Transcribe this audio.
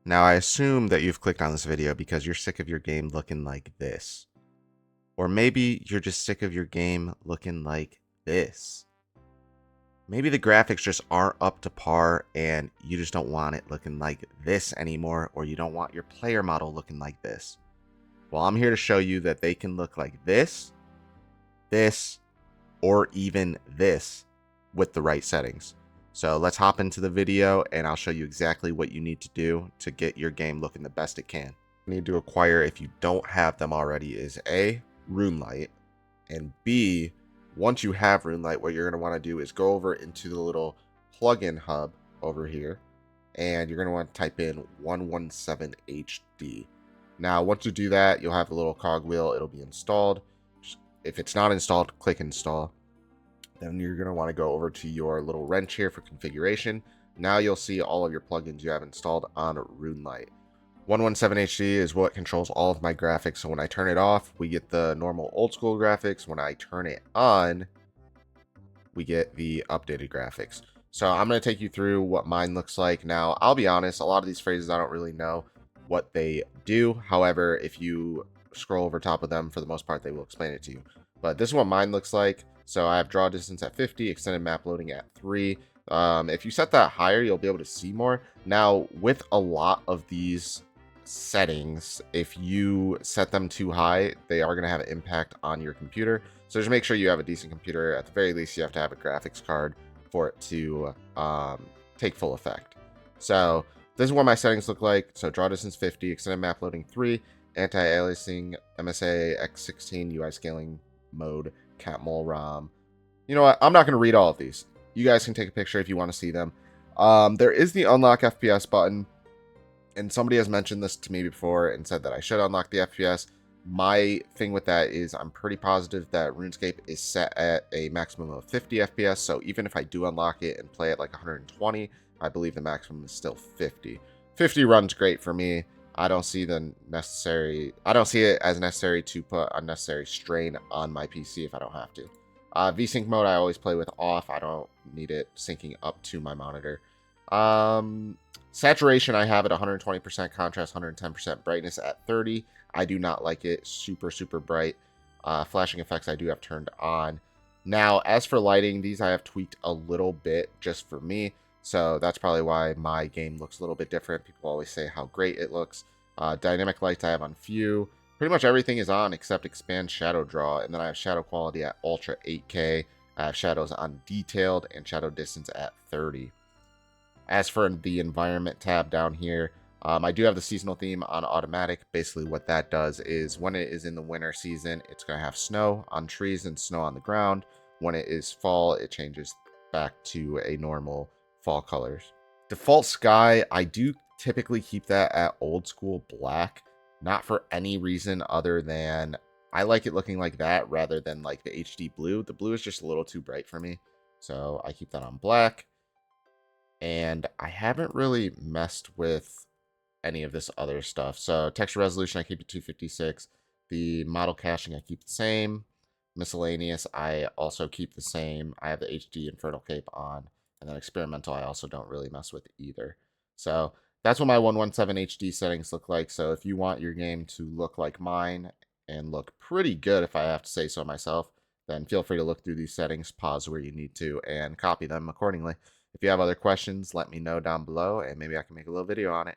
Now, I assume that you've clicked on this video because you're sick of your game looking like this. Or maybe you're just sick of your game looking like this. Maybe the graphics just aren't up to par and you just don't want it looking like this anymore, or you don't want your player model looking like this. Well, I'm here to show you that they can look like this, or even this with the right settings. So let's hop into the video and I'll show you exactly what you need to do to get your game looking the best it can. You need to acquire, if you don't have them already, is A, Runelite, and B, once you have Runelite, what you're going to want to do is go over into the little plugin hub over here, and you're going to want to type in 117 HD. Now, once you do that, you'll have a little cogwheel. It'll be installed. If it's not installed, click install. Then you're going to want to go over to your little wrench here for configuration. Now you'll see all of your plugins you have installed on Runelite. 117 HD is what controls all of my graphics. So when I turn it off, we get the normal old school graphics. When I turn it on, we get the updated graphics. So I'm going to take you through what mine looks like. Now, I'll be honest, a lot of these phrases I don't really know what they do. However, if you scroll over top of them, for the most part, they will explain it to you. But this is what mine looks like. So I have draw distance at 50, extended map loading at 3. If you set that higher, you'll be able to see more. Now, with a lot of these settings, if you set them too high, they are going to have an impact on your computer. So just make sure you have a decent computer. At the very least, you have to have a graphics card for it to take full effect. So this is what my settings look like. So draw distance 50, extended map loading 3, anti-aliasing, MSA X16, UI scaling mode, catmull ROM. You know what? I'm not going to read all of these. You guys can take a picture if you want to see them. There is the unlock FPS button, and somebody has mentioned this to me before and said that I should unlock the FPS. My thing with that is I'm pretty positive that RuneScape is set at a maximum of 50 FPS, so even if I do unlock it and play at like 120, I believe the maximum is still 50. 50 runs great for me. I don't see it as necessary to put unnecessary strain on my PC if I don't have to. VSync mode I always play with off. I don't need it syncing up to my monitor. Saturation I have at 120%, contrast 110%, brightness at 30. I do not like it super bright. Flashing effects I do have turned on. Now, as for lighting, these I have tweaked a little bit just for me. So that's probably why my game looks a little bit different. People always say how great it looks. Dynamic lights I have on few. Pretty much everything is on except expand shadow draw. And then I have shadow quality at ultra 8K. I have shadows on detailed and shadow distance at 30. As for the environment tab down here, I do have the seasonal theme on automatic. Basically what that does is when it is in the winter season, it's going to have snow on trees and snow on the ground. When it is fall, it changes back to a normal fall colors. Default sky, I do typically keep that at old school black, not for any reason other than I like it looking like that rather than like the HD blue. The blue is just a little too bright for me, so I keep that on black. And I haven't really messed with any of this other stuff. So texture resolution, I keep it 256. The model caching, I keep the same. Miscellaneous, I also keep the same. I have the HD Infernal Cape on. And then experimental, I also don't really mess with either. So that's what my 117 HD settings look like. So if you want your game to look like mine and look pretty good, if I have to say so myself, then feel free to look through these settings, pause where you need to, and copy them accordingly. If you have other questions, let me know down below, and maybe I can make a little video on it.